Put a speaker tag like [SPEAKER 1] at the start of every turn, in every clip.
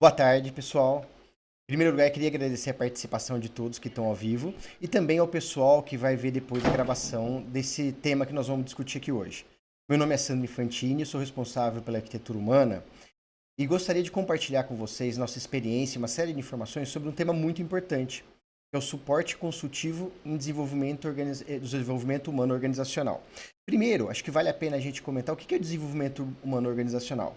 [SPEAKER 1] Boa tarde, pessoal. Em primeiro lugar, eu queria agradecer a participação de todos que estão ao vivo e também ao pessoal que vai ver depois a gravação desse tema que nós vamos discutir aqui hoje. Meu nome é Sandro Infantini, sou responsável pela arquitetura humana e gostaria de compartilhar com vocês nossa experiência e uma série de informações sobre um tema muito importante, que é o suporte consultivo em desenvolvimento humano organizacional. Primeiro, acho que vale a pena a gente comentar o que é o desenvolvimento humano organizacional.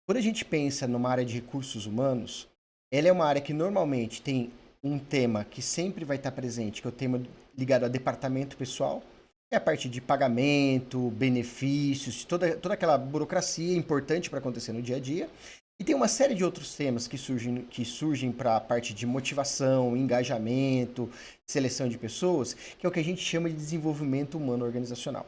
[SPEAKER 1] Quando a gente pensa numa área de recursos humanos, ela é uma área que normalmente tem um tema que sempre vai estar presente, que é o tema ligado a departamento pessoal, é a parte de pagamento, benefícios, toda aquela burocracia importante para acontecer no dia a dia. E tem uma série de outros temas que surgem para a parte de motivação, engajamento, seleção de pessoas, que é o que a gente chama de desenvolvimento humano organizacional.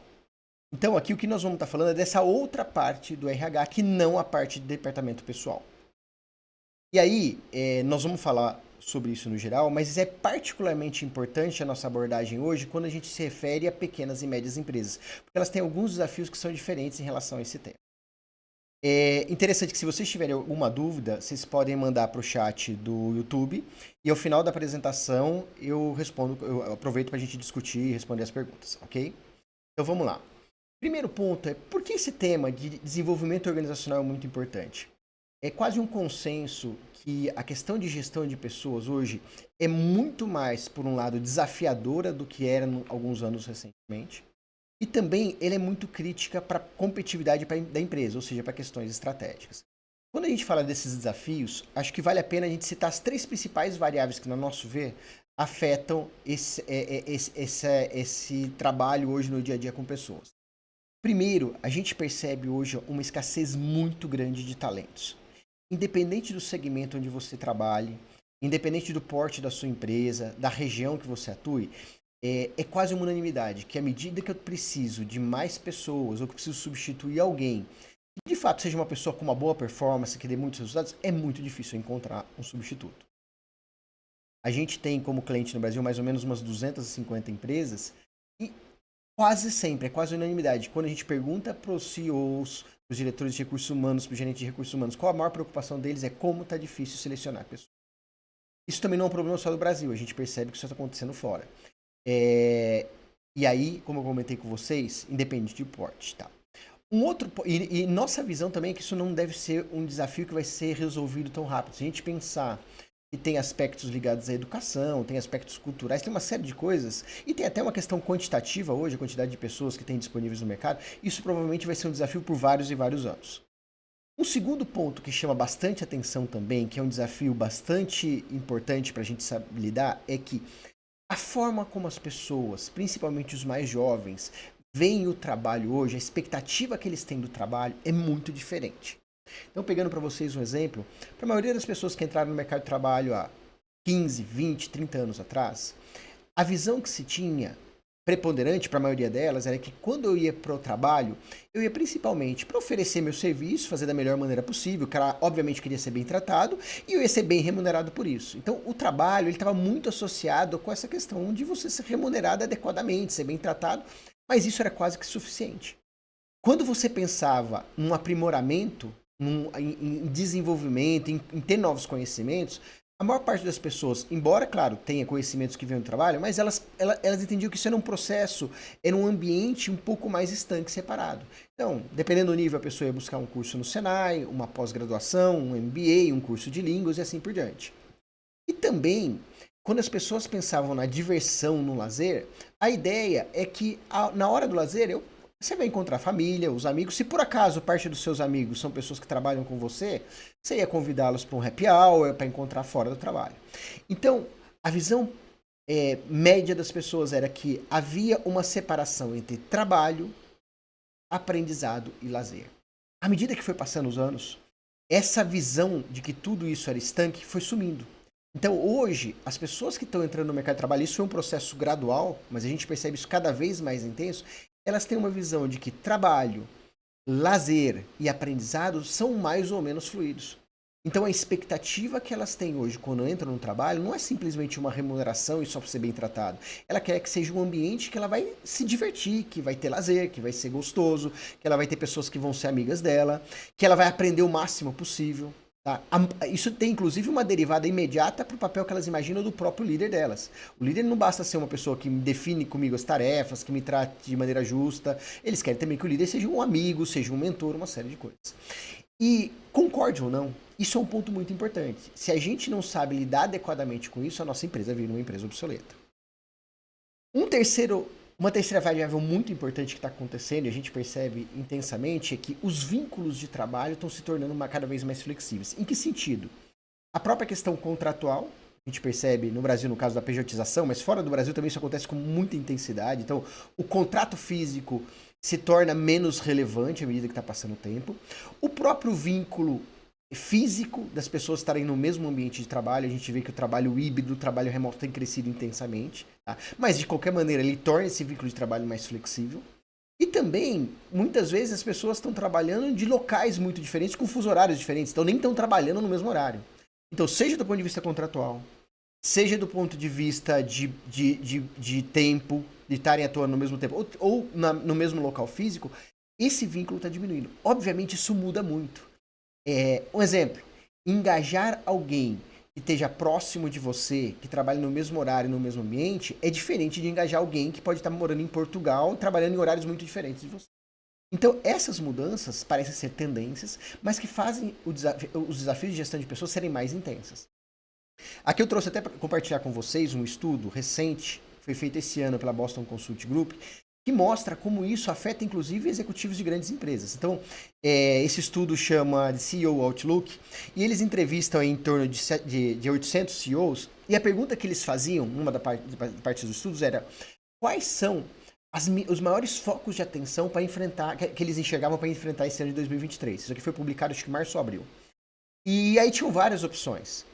[SPEAKER 1] Então, aqui o que nós vamos estar falando é dessa outra parte do RH, que não a parte de departamento pessoal. E aí, nós vamos falar sobre isso no geral, mas é particularmente importante a nossa abordagem hoje quando a gente se refere a pequenas e médias empresas, porque elas têm alguns desafios que são diferentes em relação a esse tema. É interessante que se vocês tiverem alguma dúvida, vocês podem mandar para o chat do YouTube e ao final da apresentação eu respondo, eu aproveito para a gente discutir e responder as perguntas, ok? Então vamos lá. Primeiro ponto é por que esse tema de desenvolvimento organizacional é muito importante? É quase um consenso que a questão de gestão de pessoas hoje é muito mais, por um lado, desafiadora do que era alguns anos recentemente. E também ele é muito crítica para a competitividade da empresa, ou seja, para questões estratégicas. Quando a gente fala desses desafios, acho que vale a pena a gente citar as três principais variáveis que, no nosso ver, afetam esse trabalho hoje no dia a dia com pessoas. Primeiro, a gente percebe hoje uma escassez muito grande de talentos. Independente do segmento onde você trabalhe, independente do porte da sua empresa, da região que você atue, é quase uma unanimidade que à medida que eu preciso de mais pessoas ou que eu preciso substituir alguém que de fato seja uma pessoa com uma boa performance, que dê muitos resultados, é muito difícil encontrar um substituto. A gente tem como cliente no Brasil mais ou menos umas 250 empresas e quase sempre, é quase unanimidade. Quando a gente pergunta para os CEOs, para os diretores de recursos humanos, para os gerentes de recursos humanos, qual a maior preocupação deles é como está difícil selecionar pessoas. Isso também não é um problema só do Brasil, a gente percebe que isso está acontecendo fora. E aí, como eu comentei com vocês, independente de porte, tá? E nossa visão também é que isso não deve ser um desafio que vai ser resolvido tão rápido. Se a gente pensar que tem aspectos ligados à educação, tem aspectos culturais, tem uma série de coisas, e tem até uma questão quantitativa hoje, a quantidade de pessoas que tem disponíveis no mercado, isso provavelmente vai ser um desafio por vários e vários anos. Um segundo ponto que chama bastante atenção também, que é um desafio bastante importante para a gente saber lidar, é que a forma como as pessoas, principalmente os mais jovens, veem o trabalho hoje, a expectativa que eles têm do trabalho é muito diferente. Então, pegando para vocês um exemplo, para a maioria das pessoas que entraram no mercado de trabalho há 15, 20, 30 anos atrás, a visão que se tinha, preponderante para a maioria delas, era que quando eu ia para o trabalho, eu ia principalmente para oferecer meu serviço, fazer da melhor maneira possível, o cara obviamente queria ser bem tratado, e eu ia ser bem remunerado por isso. Então, o trabalho estava muito associado com essa questão de você ser remunerado adequadamente, ser bem tratado, mas isso era quase que suficiente. Quando você pensava num aprimoramento, em desenvolvimento, em ter novos conhecimentos, a maior parte das pessoas, embora, claro, tenha conhecimentos que vêm do trabalho, mas elas entendiam que isso era um processo, era um ambiente um pouco mais estanque, separado. Então, dependendo do nível, a pessoa ia buscar um curso no Senai, uma pós-graduação, um MBA, um curso de línguas e assim por diante. E também, quando as pessoas pensavam na diversão, no lazer, a ideia é que na hora do lazer você vai encontrar a família, os amigos. Se por acaso parte dos seus amigos são pessoas que trabalham com você, você ia convidá-los para um happy hour, para encontrar fora do trabalho. Então, a visão média das pessoas era que havia uma separação entre trabalho, aprendizado e lazer. À medida que foi passando os anos, essa visão de que tudo isso era estanque foi sumindo. Então, hoje, as pessoas que estão entrando no mercado de trabalho, isso foi um processo gradual, mas a gente percebe isso cada vez mais intenso, elas têm uma visão de que trabalho, lazer e aprendizado são mais ou menos fluidos. Então, a expectativa que elas têm hoje quando entram no trabalho não é simplesmente uma remuneração e só para ser bem tratado. Ela quer que seja um ambiente que ela vai se divertir, que vai ter lazer, que vai ser gostoso, que ela vai ter pessoas que vão ser amigas dela, que ela vai aprender o máximo possível. Tá? Isso tem, inclusive, uma derivada imediata para o papel que elas imaginam do próprio líder delas. O líder não basta ser uma pessoa que define comigo as tarefas, que me trate de maneira justa. Eles querem também que o líder seja um amigo, seja um mentor, uma série de coisas. E, concorde ou não, isso é um ponto muito importante. Se a gente não sabe lidar adequadamente com isso, a nossa empresa vira uma empresa obsoleta. Uma terceira variável muito importante que está acontecendo, e a gente percebe intensamente, é que os vínculos de trabalho estão se tornando cada vez mais flexíveis. Em que sentido? A própria questão contratual, a gente percebe no Brasil no caso da pejotização, mas fora do Brasil também isso acontece com muita intensidade. Então, o contrato físico se torna menos relevante à medida que está passando o tempo. O próprio vínculo físico das pessoas estarem no mesmo ambiente de trabalho, a gente vê que o trabalho híbrido, o trabalho remoto tem crescido intensamente, tá? Mas de qualquer maneira ele torna esse vínculo de trabalho mais flexível. E também, muitas vezes as pessoas estão trabalhando de locais muito diferentes, com fuso horários diferentes, então nem estão trabalhando no mesmo horário. Então, seja do ponto de vista contratual, seja do ponto de vista de tempo, de estarem atuando no mesmo tempo, ou no mesmo local físico, esse vínculo está diminuindo. Obviamente isso muda muito. Um exemplo, engajar alguém que esteja próximo de você, que trabalhe no mesmo horário, no mesmo ambiente, é diferente de engajar alguém que pode estar morando em Portugal, trabalhando em horários muito diferentes de você. Então, essas mudanças parecem ser tendências, mas que fazem os desafios de gestão de pessoas serem mais intensas. Aqui eu trouxe até para compartilhar com vocês um estudo recente, foi feito esse ano pela Boston Consult Group, que mostra como isso afeta inclusive executivos de grandes empresas. Então, esse estudo chama de CEO Outlook, e eles entrevistam em torno de 800 CEOs, e a pergunta que eles faziam, numa da parte dos estudos, era quais são os maiores focos de atenção para enfrentar, que eles enxergavam para enfrentar esse ano de 2023. Isso aqui foi publicado acho que em março ou abril. E aí tinham várias opções.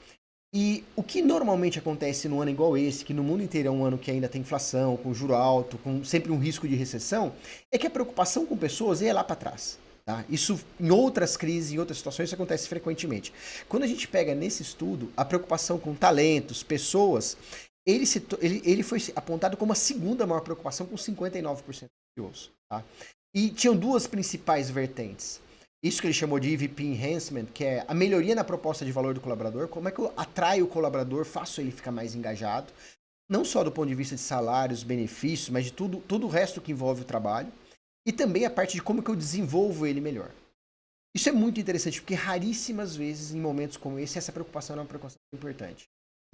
[SPEAKER 1] E o que normalmente acontece num ano igual esse, que no mundo inteiro é um ano que ainda tem inflação, com juro alto, com sempre um risco de recessão, é que a preocupação com pessoas é lá para trás. Tá? Isso em outras crises, em outras situações, isso acontece frequentemente. Quando a gente pega nesse estudo, a preocupação com talentos, pessoas, ele foi apontado como a segunda maior preocupação, com 59% de osso. Tá? E tinham duas principais vertentes. Isso que ele chamou de EVP Enhancement, que é a melhoria na proposta de valor do colaborador, como é que eu atraio o colaborador, faço ele ficar mais engajado, não só do ponto de vista de salários, benefícios, mas de todo o resto que envolve o trabalho, e também a parte de como que eu desenvolvo ele melhor. Isso é muito interessante, porque raríssimas vezes, em momentos como esse, essa preocupação é uma preocupação importante.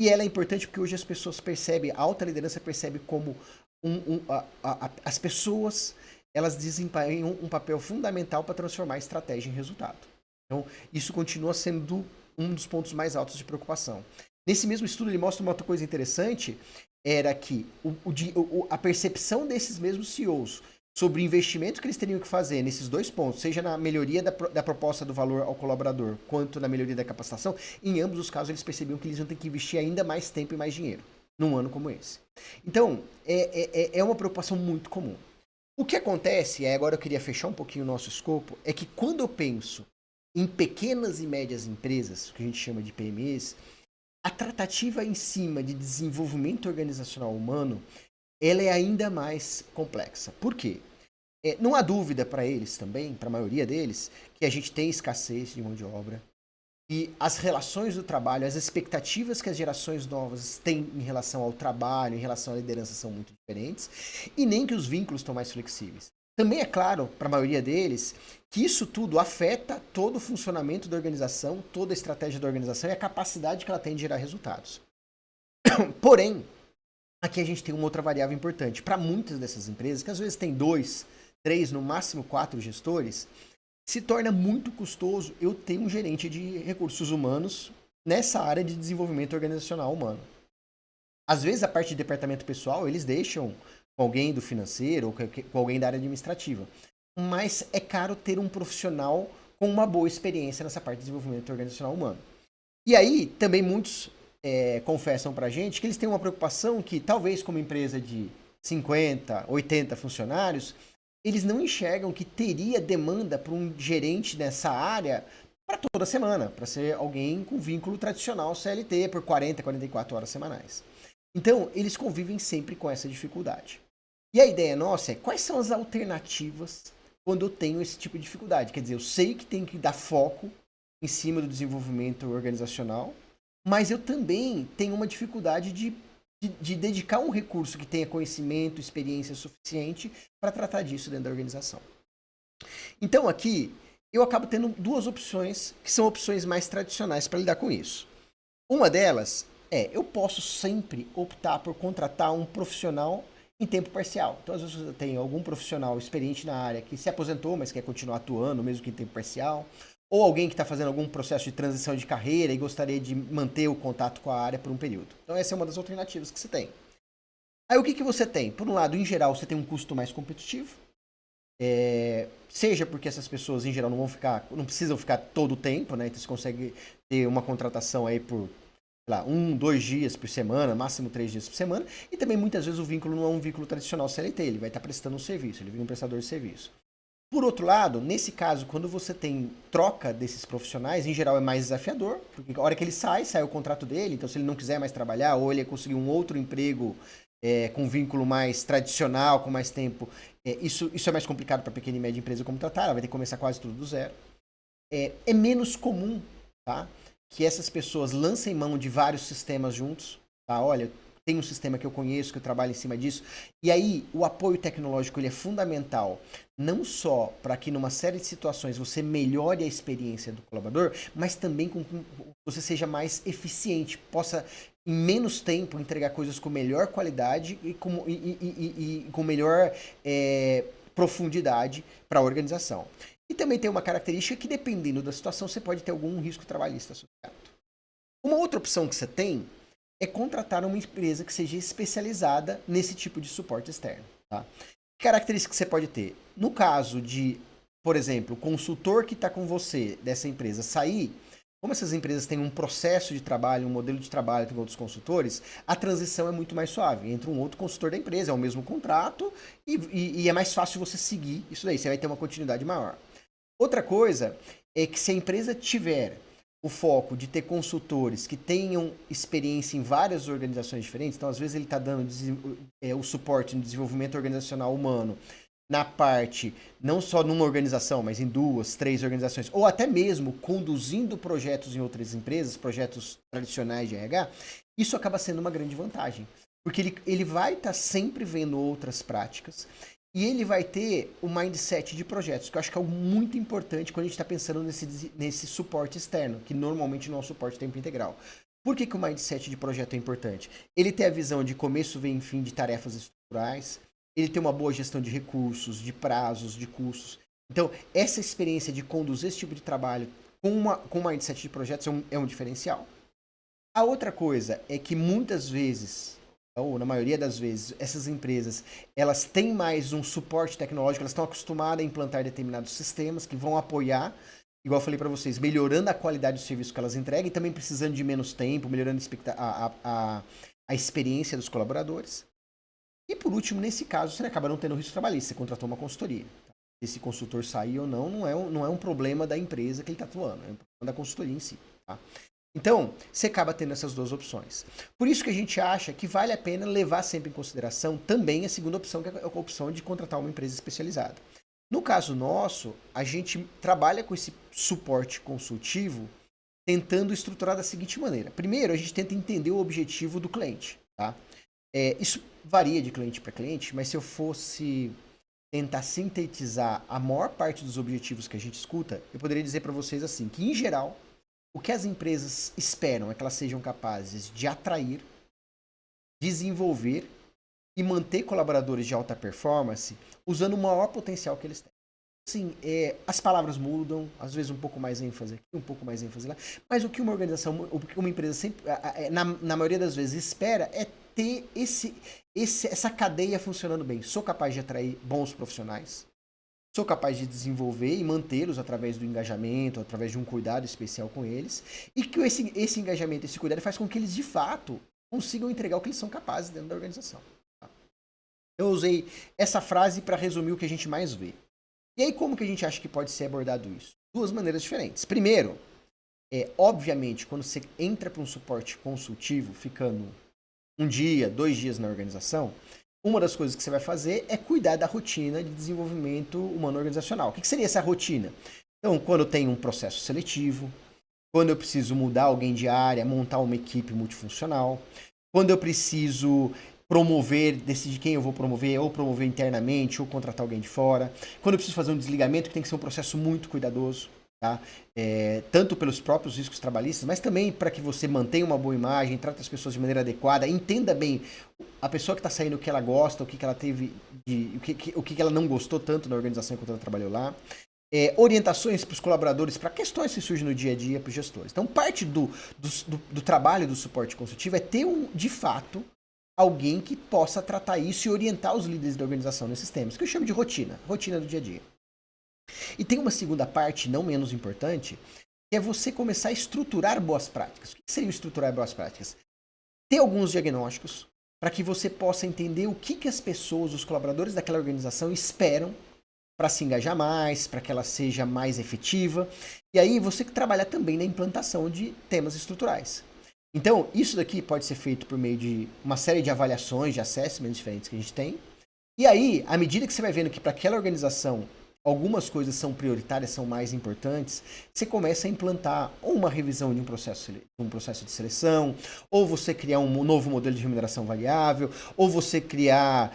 [SPEAKER 1] E ela é importante porque hoje as pessoas percebem, a alta liderança percebe como as pessoas elas desempenham um papel fundamental para transformar a estratégia em resultado. Então, isso continua sendo um dos pontos mais altos de preocupação. Nesse mesmo estudo, ele mostra uma outra coisa interessante, era que a percepção desses mesmos CEOs sobre o investimento que eles teriam que fazer nesses dois pontos, seja na melhoria da proposta do valor ao colaborador, quanto na melhoria da capacitação, em ambos os casos eles percebiam que eles iam ter que investir ainda mais tempo e mais dinheiro num ano como esse. Então, é uma preocupação muito comum. O que acontece, e agora eu queria fechar um pouquinho o nosso escopo, é que quando eu penso em pequenas e médias empresas, que a gente chama de PMEs, a tratativa em cima de desenvolvimento organizacional humano, ela é ainda mais complexa. Por quê? Não há dúvida para eles também, para a maioria deles, que a gente tem escassez de mão de obra, e as relações do trabalho, as expectativas que as gerações novas têm em relação ao trabalho, em relação à liderança, são muito diferentes, e nem que os vínculos estão mais flexíveis. Também é claro, para a maioria deles, que isso tudo afeta todo o funcionamento da organização, toda a estratégia da organização e a capacidade que ela tem de gerar resultados. Porém, aqui a gente tem uma outra variável importante. Para muitas dessas empresas, que às vezes tem 2, 3, no máximo 4 gestores, se torna muito custoso eu ter um gerente de recursos humanos nessa área de desenvolvimento organizacional humano. Às vezes a parte de departamento pessoal eles deixam com alguém do financeiro ou com alguém da área administrativa. Mas é caro ter um profissional com uma boa experiência nessa parte de desenvolvimento organizacional humano. E aí também muitos confessam pra gente que eles têm uma preocupação que talvez como empresa de 50, 80 funcionários, eles não enxergam que teria demanda para um gerente nessa área para toda semana, para ser alguém com vínculo tradicional CLT por 40, 44 horas semanais. Então, eles convivem sempre com essa dificuldade. E a ideia nossa é quais são as alternativas quando eu tenho esse tipo de dificuldade. Quer dizer, eu sei que tem que dar foco em cima do desenvolvimento organizacional, mas eu também tenho uma dificuldade de dedicar um recurso que tenha conhecimento, experiência suficiente para tratar disso dentro da organização. Então aqui eu acabo tendo duas opções que são opções mais tradicionais para lidar com isso. Uma delas eu posso sempre optar por contratar um profissional em tempo parcial. Então, às vezes eu tenho algum profissional experiente na área que se aposentou, mas quer continuar atuando, mesmo que em tempo parcial, ou alguém que está fazendo algum processo de transição de carreira e gostaria de manter o contato com a área por um período. Então, essa é uma das alternativas que você tem. Aí, o que você tem? Por um lado, em geral, você tem um custo mais competitivo, seja porque essas pessoas, em geral, não precisam ficar todo o tempo, né? Então, você consegue ter uma contratação aí por lá, 1, 2 dias por semana, máximo 3 dias por semana, e também muitas vezes o vínculo não é um vínculo tradicional CLT, ele vai estar prestando um serviço, ele vira um prestador de serviço. Por outro lado, nesse caso, quando você tem troca desses profissionais, em geral é mais desafiador, porque a hora que ele sai o contrato dele, então se ele não quiser mais trabalhar, ou ele conseguir um outro emprego com vínculo mais tradicional, com mais tempo, isso é mais complicado para a pequena e média empresa como tratar, ela vai ter que começar quase tudo do zero. É menos comum, tá? Que essas pessoas lancem mão de vários sistemas juntos, tá? Olha, tem um sistema que eu conheço, que eu trabalho em cima disso. E aí, o apoio tecnológico ele é fundamental, não só para que numa série de situações você melhore a experiência do colaborador, mas também com que você seja mais eficiente, possa em menos tempo entregar coisas com melhor qualidade e com melhor profundidade para a organização. E também tem uma característica que, dependendo da situação, você pode ter algum risco trabalhista associado. Uma outra opção que você tem é contratar uma empresa que seja especializada nesse tipo de suporte externo. Tá? Que característica que você pode ter? No caso de, por exemplo, o consultor que está com você dessa empresa sair, como essas empresas têm um processo de trabalho, um modelo de trabalho com outros consultores, a transição é muito mais suave. Entra um outro consultor da empresa, é o mesmo contrato e é mais fácil você seguir isso daí, você vai ter uma continuidade maior. Outra coisa é que se a empresa tiver o foco de ter consultores que tenham experiência em várias organizações diferentes, então às vezes ele está dando o suporte no desenvolvimento organizacional humano na parte, não só numa organização, mas em 2, 3 organizações, ou até mesmo conduzindo projetos em outras empresas, projetos tradicionais de RH, isso acaba sendo uma grande vantagem. Porque ele vai estar sempre vendo outras práticas, e ele vai ter o mindset de projetos, que eu acho que é algo muito importante quando a gente está pensando nesse suporte externo, que normalmente não é um suporte tempo integral. Por que o mindset de projeto é importante? Ele tem a visão de começo, meio e fim de tarefas estruturais, ele tem uma boa gestão de recursos, de prazos, de custos. Então, essa experiência de conduzir esse tipo de trabalho com o mindset de projetos é um diferencial. A outra coisa é que muitas vezes, ou na maioria das vezes, essas empresas, elas têm mais um suporte tecnológico, elas estão acostumadas a implantar determinados sistemas que vão apoiar, igual eu falei para vocês, melhorando a qualidade do serviço que elas entregam e também precisando de menos tempo, melhorando a experiência dos colaboradores. E por último, nesse caso, você acaba não tendo risco trabalhista, você contratou uma consultoria. Esse consultor sair ou não é um problema da empresa que ele está atuando, é um problema da consultoria em si. Tá? Então, você acaba tendo essas duas opções. Por isso que a gente acha que vale a pena levar sempre em consideração também a segunda opção, que é a opção de contratar uma empresa especializada. No caso nosso, a gente trabalha com esse suporte consultivo tentando estruturar da seguinte maneira. Primeiro, a gente tenta entender o objetivo do cliente. Tá? Isso varia de cliente para cliente, mas se eu fosse tentar sintetizar a maior parte dos objetivos que a gente escuta, eu poderia dizer para vocês assim, que em geral, o que as empresas esperam é que elas sejam capazes de atrair, desenvolver e manter colaboradores de alta performance usando o maior potencial que eles têm. Sim, as palavras mudam, às vezes um pouco mais ênfase aqui, um pouco mais ênfase lá, mas o que uma organização, o que uma empresa sempre, na maioria das vezes espera é ter essa cadeia funcionando bem. Sou capaz de atrair bons profissionais, sou capaz de desenvolver e mantê-los através do engajamento, através de um cuidado especial com eles, e que esse engajamento, esse cuidado faz com que eles de fato consigam entregar o que eles são capazes dentro da organização. Tá? Eu usei essa frase para resumir o que a gente mais vê. E aí, como que a gente acha que pode ser abordado isso? Duas maneiras diferentes. Primeiro, obviamente, quando você entra para um suporte consultivo, ficando 1 dia, 2 dias na organização, uma das coisas que você vai fazer é cuidar da rotina de desenvolvimento humano organizacional. O que seria essa rotina? Então, quando tem um processo seletivo, quando eu preciso mudar alguém de área, montar uma equipe multifuncional, quando eu preciso promover, decidir quem eu vou promover, ou promover internamente, ou contratar alguém de fora, quando eu preciso fazer um desligamento, que tem que ser um processo muito cuidadoso, tá? Tanto pelos próprios riscos trabalhistas, mas também para que você mantenha uma boa imagem, trate as pessoas de maneira adequada, entenda bem a pessoa que está saindo, o que ela gosta, o que ela teve, o que ela não gostou tanto na organização enquanto ela trabalhou lá. Orientações para os colaboradores, para questões que surgem no dia a dia para os gestores. Então, parte do trabalho do suporte consultivo é ter, de fato, alguém que possa tratar isso e orientar os líderes da organização nesses temas, que eu chamo de rotina do dia a dia. E tem uma segunda parte, não menos importante, que é você começar a estruturar boas práticas. O que seria estruturar boas práticas? Ter alguns diagnósticos para que você possa entender o que as pessoas, os colaboradores daquela organização esperam para se engajar mais, para que ela seja mais efetiva. E aí você que trabalha também na implantação de temas estruturais. Então, isso daqui pode ser feito por meio de uma série de avaliações, de assessments diferentes que a gente tem. E aí, à medida que você vai vendo que para aquela organização algumas coisas são prioritárias, são mais importantes, você começa a implantar ou uma revisão de um processo de seleção, ou você criar um novo modelo de remuneração variável, ou você criar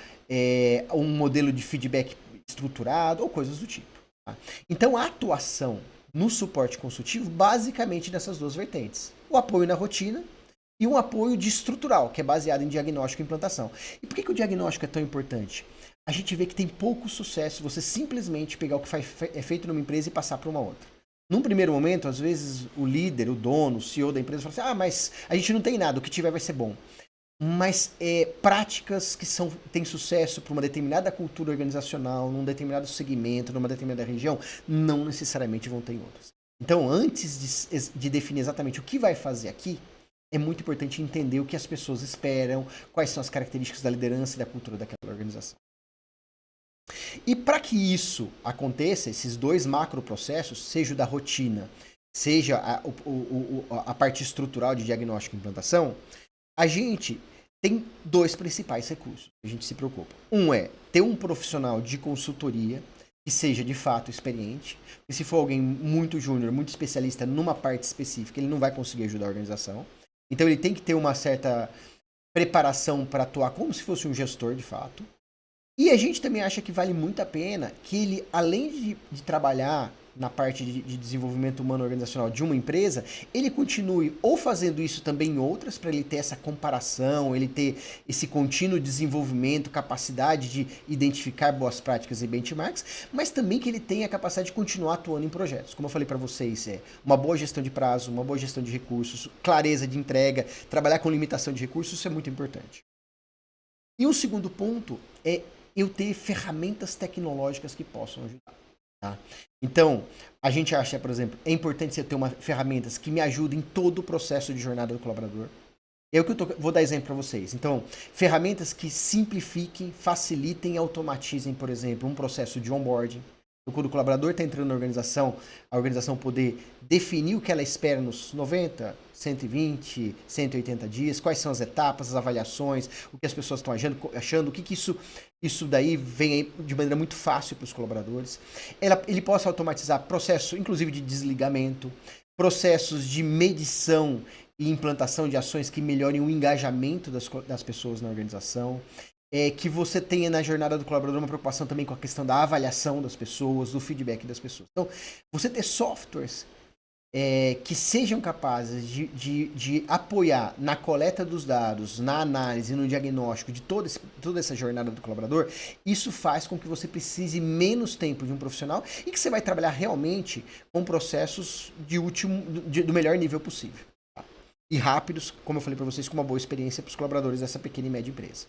[SPEAKER 1] um modelo de feedback estruturado, ou coisas do tipo. Tá? Então, a atuação no suporte consultivo, basicamente nessas duas vertentes. O apoio na rotina e um apoio de estrutural, que é baseado em diagnóstico e implantação. E por que o diagnóstico é tão importante? A gente vê que tem pouco sucesso você simplesmente pegar o que é feito numa empresa e passar para uma outra. Num primeiro momento, às vezes, o líder, o dono, o CEO da empresa fala assim, mas a gente não tem nada, o que tiver vai ser bom. Mas práticas que têm sucesso para uma determinada cultura organizacional, num determinado segmento, numa determinada região, não necessariamente vão ter em outras. Então, antes de definir exatamente o que vai fazer aqui, é muito importante entender o que as pessoas esperam, quais são as características da liderança e da cultura daquela organização. E para que isso aconteça, esses dois macroprocessos, seja o da rotina, seja a parte estrutural de diagnóstico e implantação, a gente tem dois principais recursos que a gente se preocupa. Um é ter um profissional de consultoria que seja de fato experiente, e se for alguém muito júnior, muito especialista numa parte específica, ele não vai conseguir ajudar a organização. Então ele tem que ter uma certa preparação para atuar como se fosse um gestor de fato. E a gente também acha que vale muito a pena que ele, além de trabalhar na parte de desenvolvimento humano organizacional de uma empresa, ele continue ou fazendo isso também em outras, para ele ter essa comparação, ele ter esse contínuo desenvolvimento, capacidade de identificar boas práticas e benchmarks, mas também que ele tenha a capacidade de continuar atuando em projetos. Como eu falei para vocês, uma boa gestão de prazo, uma boa gestão de recursos, clareza de entrega, trabalhar com limitação de recursos, isso é muito importante. E um segundo ponto é eu ter ferramentas tecnológicas que possam ajudar. Tá? Então, a gente acha, por exemplo, é importante você ter ferramentas que me ajudem em todo o processo de jornada do colaborador. É o que vou dar exemplo para vocês. Então, ferramentas que simplifiquem, facilitem e automatizem, por exemplo, um processo de onboarding. Então, quando o colaborador está entrando na organização, a organização poder definir o que ela espera nos 90, 120, 180 dias, quais são as etapas, as avaliações, o que as pessoas estão achando, o que isso daí vem de maneira muito fácil para os colaboradores. Ele possa automatizar processo, inclusive, de desligamento, processos de medição e implantação de ações que melhorem o engajamento das pessoas na organização. Que você tenha na jornada do colaborador uma preocupação também com a questão da avaliação das pessoas, do feedback das pessoas. Então, você ter softwares que sejam capazes de apoiar na coleta dos dados, na análise, no diagnóstico de toda essa jornada do colaborador, isso faz com que você precise menos tempo de um profissional e que você vai trabalhar realmente com processos do melhor nível possível. Tá? E rápidos, como eu falei para vocês, com uma boa experiência para os colaboradores dessa pequena e média empresa.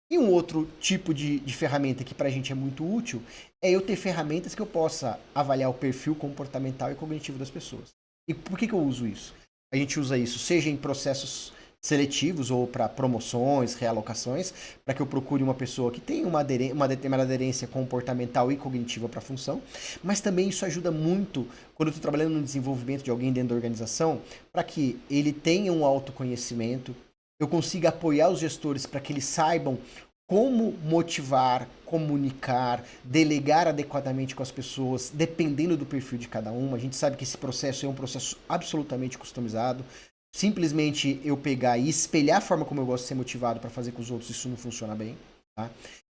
[SPEAKER 1] E um outro tipo de ferramenta que para a gente é muito útil é eu ter ferramentas que eu possa avaliar o perfil comportamental e cognitivo das pessoas. E por que eu uso isso? A gente usa isso seja em processos seletivos ou para promoções, realocações, para que eu procure uma pessoa que tenha uma determinada aderência comportamental e cognitiva para a função, mas também isso ajuda muito quando eu estou trabalhando no desenvolvimento de alguém dentro da organização, para que ele tenha um autoconhecimento, eu consiga apoiar os gestores para que eles saibam como motivar, comunicar, delegar adequadamente com as pessoas, dependendo do perfil de cada uma. A gente sabe que esse processo é um processo absolutamente customizado. Simplesmente eu pegar e espelhar a forma como eu gosto de ser motivado para fazer com os outros, isso não funciona bem, tá?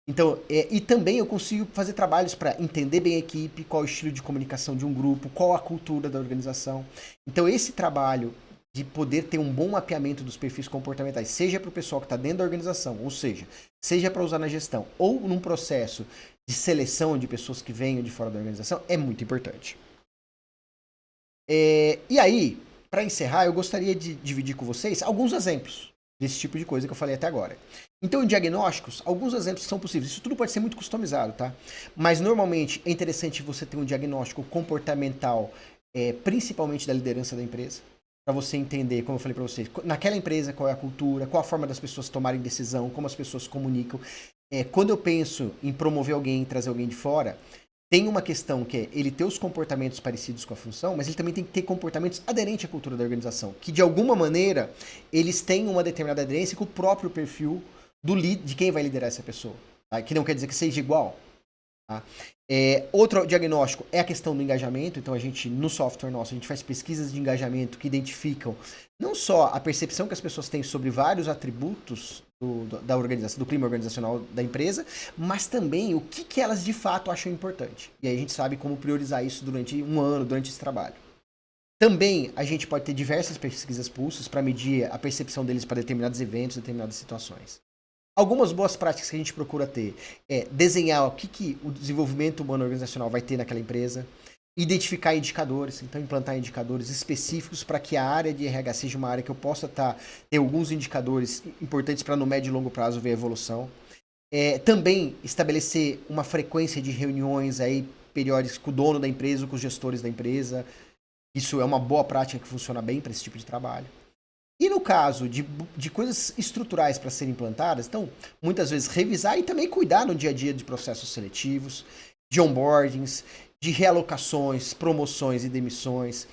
[SPEAKER 1] Então, e também eu consigo fazer trabalhos para entender bem a equipe, qual é o estilo de comunicação de um grupo, qual a cultura da organização. Então, esse trabalho de poder ter um bom mapeamento dos perfis comportamentais, seja para o pessoal que está dentro da organização, ou seja para usar na gestão, ou num processo de seleção de pessoas que venham de fora da organização, é muito importante. E aí, para encerrar, eu gostaria de dividir com vocês alguns exemplos desse tipo de coisa que eu falei até agora. Então, em diagnósticos, alguns exemplos que são possíveis. Isso tudo pode ser muito customizado, tá? Mas, normalmente, é interessante você ter um diagnóstico comportamental, principalmente da liderança da empresa, para você entender, como eu falei para vocês, naquela empresa qual é a cultura, qual a forma das pessoas tomarem decisão, como as pessoas comunicam. Quando eu penso em promover alguém, trazer alguém de fora, tem uma questão que é ele ter os comportamentos parecidos com a função, mas ele também tem que ter comportamentos aderentes à cultura da organização, que de alguma maneira eles têm uma determinada aderência com o próprio perfil de quem vai liderar essa pessoa, tá? Que não quer dizer que seja igual. Tá? Outro diagnóstico é a questão do engajamento. Então, no software nosso, a gente faz pesquisas de engajamento que identificam não só a percepção que as pessoas têm sobre vários atributos da organização, do clima organizacional da empresa, mas também o que elas de fato acham importante. E aí a gente sabe como priorizar isso durante um ano, durante esse trabalho. Também a gente pode ter diversas pesquisas pulsos para medir a percepção deles para determinados eventos, determinadas situações. Algumas boas práticas que a gente procura ter é desenhar o que o desenvolvimento humano organizacional vai ter naquela empresa, identificar indicadores, então implantar indicadores específicos para que a área de RH seja uma área que eu possa ter alguns indicadores importantes para no médio e longo prazo ver a evolução. Também estabelecer uma frequência de reuniões aí periódicas com o dono da empresa ou com os gestores da empresa. Isso é uma boa prática que funciona bem para esse tipo de trabalho. E no caso de coisas estruturais para serem implantadas, então, muitas vezes revisar e também cuidar no dia a dia de processos seletivos, de onboardings, de realocações, promoções e demissões.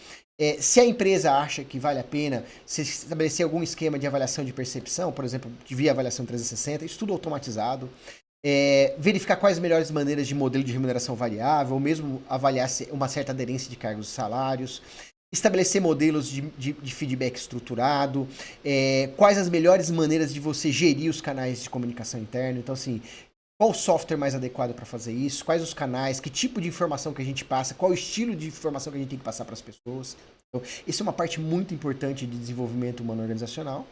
[SPEAKER 1] Se a empresa acha que vale a pena se estabelecer algum esquema de avaliação de percepção, por exemplo, via avaliação 360, isso tudo automatizado. Verificar quais as melhores maneiras de modelo de remuneração variável, ou mesmo avaliar uma certa aderência de cargos e salários. Estabelecer modelos de feedback estruturado, quais as melhores maneiras de você gerir os canais de comunicação interna. Então, assim, qual o software mais adequado para fazer isso, quais os canais, que tipo de informação que a gente passa, qual o estilo de informação que a gente tem que passar para as pessoas. Então, isso é uma parte muito importante de desenvolvimento humano organizacional.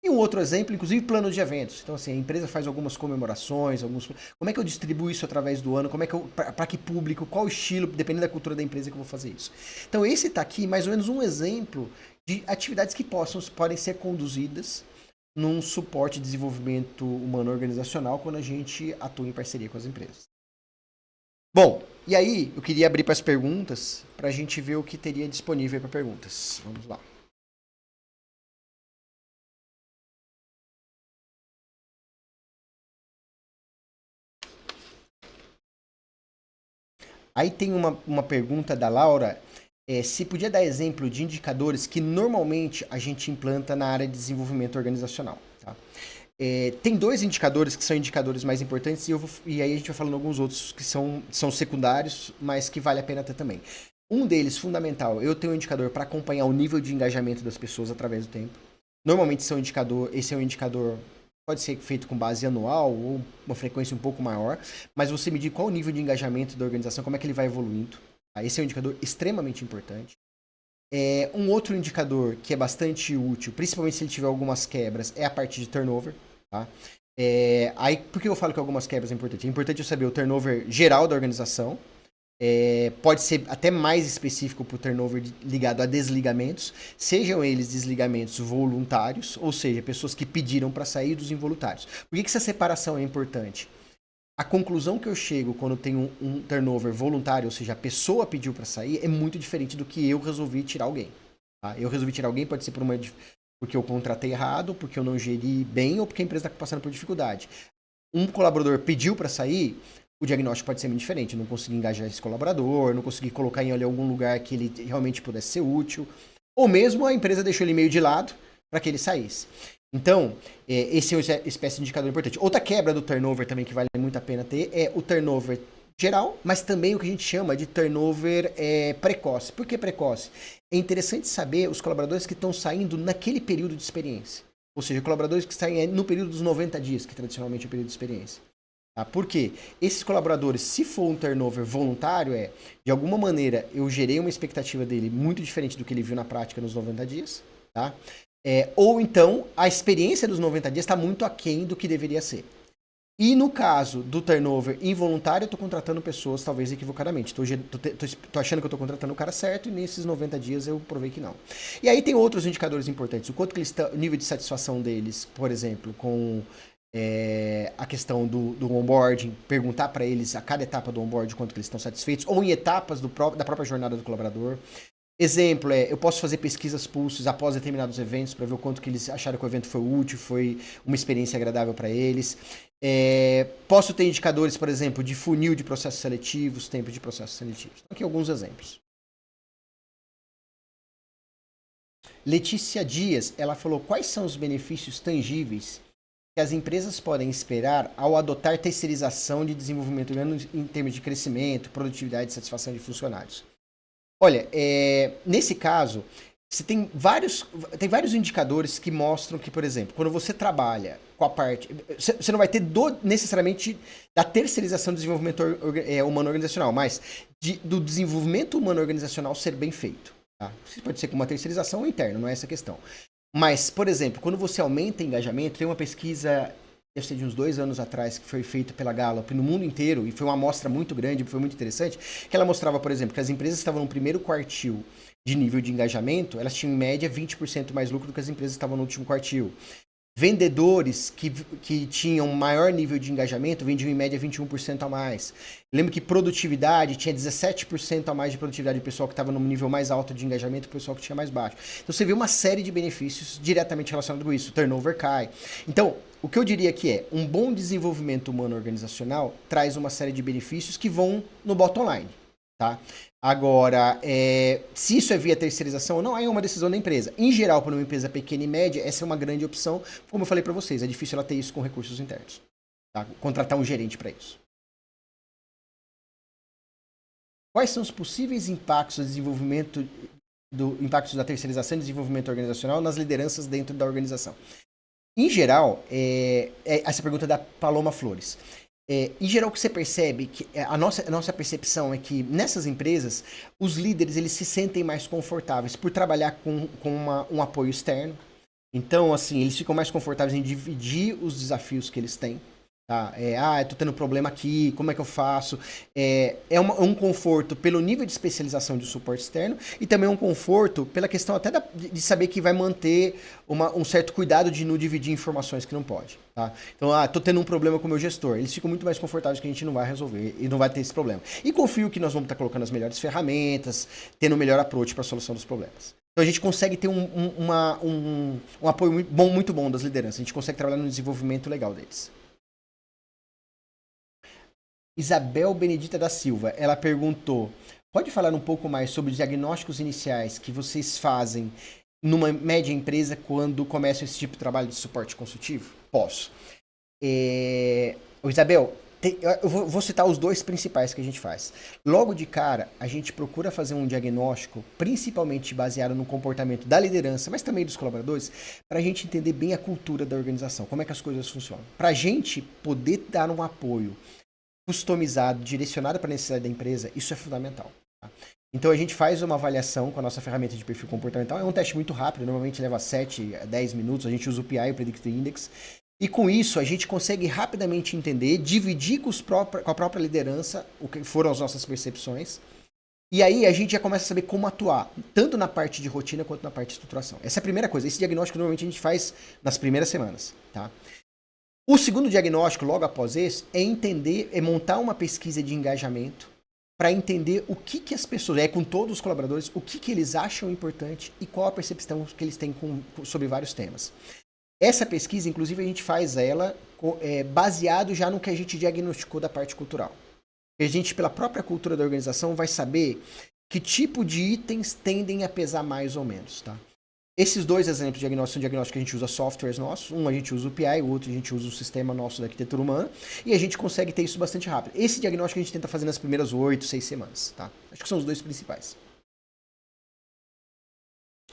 [SPEAKER 1] E um outro exemplo, inclusive, planos de eventos. Então, assim, a empresa faz algumas comemorações, como é que eu distribuo isso através do ano, para que público, qual o estilo, dependendo da cultura da empresa que eu vou fazer isso. Então, esse está aqui mais ou menos um exemplo de atividades que podem ser conduzidas num suporte de desenvolvimento humano organizacional quando a gente atua em parceria com as empresas. Bom, e aí eu queria abrir para as perguntas, para a gente ver o que teria disponível para perguntas. Vamos lá. Aí tem uma pergunta da Laura, se podia dar exemplo de indicadores que normalmente a gente implanta na área de desenvolvimento organizacional. Tá? Tem dois indicadores que são indicadores mais importantes e aí a gente vai falando alguns outros que são secundários, mas que vale a pena ter também. Um deles, fundamental, eu tenho um indicador para acompanhar o nível de engajamento das pessoas através do tempo. Normalmente esse é um indicador, pode ser feito com base anual ou uma frequência um pouco maior, mas você medir qual o nível de engajamento da organização, como é que ele vai evoluindo. Tá? Esse é um indicador extremamente importante. Um outro indicador que é bastante útil, principalmente se ele tiver algumas quebras, é a parte de turnover. Tá? Aí, por que eu falo que algumas quebras é importante? É importante eu saber o turnover geral da organização. Pode ser até mais específico para o turnover ligado a desligamentos, sejam eles desligamentos voluntários, ou seja, pessoas que pediram para sair, dos involuntários. Por que essa separação é importante? A conclusão que eu chego quando tenho um turnover voluntário, ou seja, a pessoa pediu para sair, é muito diferente do que eu resolvi tirar alguém. Tá? Eu resolvi tirar alguém, pode ser porque eu contratei errado, porque eu não geri bem ou porque a empresa está passando por dificuldade. Um colaborador pediu para sair, o diagnóstico pode ser muito diferente. Eu não consegui engajar esse colaborador, não consegui colocar em algum lugar que ele realmente pudesse ser útil, ou mesmo a empresa deixou ele meio de lado para que ele saísse. Então, esse é uma espécie de indicador importante. Outra quebra do turnover também que vale muito a pena ter é o turnover geral, mas também o que a gente chama de turnover precoce. Por que precoce? É interessante saber os colaboradores que estão saindo naquele período de experiência. Ou seja, colaboradores que saem no período dos 90 dias, que tradicionalmente é o período de experiência. Tá? Por quê? Esses colaboradores, se for um turnover voluntário, de alguma maneira, eu gerei uma expectativa dele muito diferente do que ele viu na prática nos 90 dias, tá? Ou então, a experiência dos 90 dias está muito aquém do que deveria ser. E no caso do turnover involuntário, eu estou contratando pessoas, talvez equivocadamente. Estou achando que eu estou contratando o cara certo e nesses 90 dias eu provei que não. E aí tem outros indicadores importantes. O quanto que eles estão, o nível de satisfação deles, por exemplo, com a questão do onboarding, perguntar para eles a cada etapa do onboarding quanto que eles estão satisfeitos, ou em etapas da própria jornada do colaborador. Exemplo eu posso fazer pesquisas pulsos após determinados eventos para ver o quanto que eles acharam que o evento foi útil, foi uma experiência agradável para eles. Posso ter indicadores, por exemplo, de funil de processos seletivos, tempo de processos seletivos. Aqui alguns exemplos. Letícia Dias, ela falou quais são os benefícios tangíveis que as empresas podem esperar ao adotar terceirização de desenvolvimento humano em termos de crescimento, produtividade e satisfação de funcionários. Olha, nesse caso, você tem vários indicadores que mostram que, por exemplo, quando você trabalha com a parte... Você não vai ter necessariamente da terceirização do desenvolvimento humano organizacional, mas do desenvolvimento humano organizacional ser bem feito. Tá? Pode ser com uma terceirização interna, não é essa a questão. Mas, por exemplo, quando você aumenta engajamento, tem uma pesquisa, deve ser de uns 2 anos atrás, que foi feita pela Gallup no mundo inteiro, e foi uma amostra muito grande, foi muito interessante, que ela mostrava, por exemplo, que as empresas que estavam no primeiro quartil de nível de engajamento, elas tinham em média 20% mais lucro do que as empresas que estavam no último quartil. Vendedores que tinham maior nível de engajamento vendiam em média 21% a mais. Lembro que produtividade tinha 17% a mais de produtividade do pessoal que estava no nível mais alto de engajamento do pessoal que tinha mais baixo. Então você vê uma série de benefícios diretamente relacionados com isso. O turnover cai. Então, o que eu diria que um bom desenvolvimento humano organizacional traz uma série de benefícios que vão no bottom line. Tá? Agora, se isso é via terceirização ou não, aí é uma decisão da empresa. Em geral, para uma empresa pequena e média, essa é uma grande opção. Como eu falei para vocês, é difícil ela ter isso com recursos internos. Tá? Contratar um gerente para isso. Quais são os possíveis impactos do desenvolvimento impactos da terceirização e desenvolvimento organizacional nas lideranças dentro da organização? Em geral, essa pergunta é da Paloma Flores. Em geral, o que você percebe, que a nossa percepção é que nessas empresas, os líderes eles se sentem mais confortáveis por trabalhar com um apoio externo. Então, assim, eles ficam mais confortáveis em dividir os desafios que eles têm. Tá? Eu tô tendo problema aqui, como é que eu faço? Um conforto pelo nível de especialização de suporte externo e também um conforto pela questão até de saber que vai manter um certo cuidado de não dividir informações que não pode. Tá? Então, tô tendo um problema com o meu gestor. Eles ficam muito mais confortáveis que a gente não vai resolver e não vai ter esse problema. E confio que nós vamos estar colocando as melhores ferramentas, tendo o melhor approach para a solução dos problemas. Então a gente consegue ter um apoio muito bom das lideranças. A gente consegue trabalhar no desenvolvimento legal deles. Isabel Benedita da Silva, ela perguntou, pode falar um pouco mais sobre os diagnósticos iniciais que vocês fazem numa média empresa quando começam esse tipo de trabalho de suporte consultivo? Posso. Isabel, eu vou citar os 2 principais que a gente faz. Logo de cara, a gente procura fazer um diagnóstico, principalmente baseado no comportamento da liderança, mas também dos colaboradores, para a gente entender bem a cultura da organização, como é que as coisas funcionam. Para a gente poder dar um apoio customizado, direcionado para a necessidade da empresa, isso é fundamental. Tá? Então a gente faz uma avaliação com a nossa ferramenta de perfil comportamental, é um teste muito rápido, normalmente leva 7 a 10 minutos, a gente usa o PI, o Predictive Index, e com isso a gente consegue rapidamente entender, dividir com a própria liderança o que foram as nossas percepções, e aí a gente já começa a saber como atuar, tanto na parte de rotina quanto na parte de estruturação. Essa é a primeira coisa, esse diagnóstico normalmente a gente faz nas primeiras semanas. Tá? O segundo diagnóstico, logo após esse, é montar uma pesquisa de engajamento para entender o que as pessoas, com todos os colaboradores, o que eles acham importante e qual a percepção que eles têm sobre vários temas. Essa pesquisa, inclusive, a gente faz ela baseado já no que a gente diagnosticou da parte cultural. A gente, pela própria cultura da organização, vai saber que tipo de itens tendem a pesar mais ou menos. Tá? Esses dois exemplos de diagnóstico são diagnósticos que a gente usa softwares nossos. Um a gente usa o PI, o outro a gente usa o sistema nosso da arquitetura humana. E a gente consegue ter isso bastante rápido. Esse diagnóstico a gente tenta fazer nas primeiras 8, 6 semanas, tá? Acho que são os dois principais.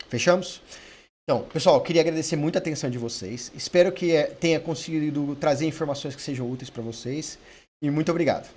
[SPEAKER 1] Fechamos? Então, pessoal, eu queria agradecer muito a atenção de vocês. Espero que tenha conseguido trazer informações que sejam úteis para vocês. E muito obrigado.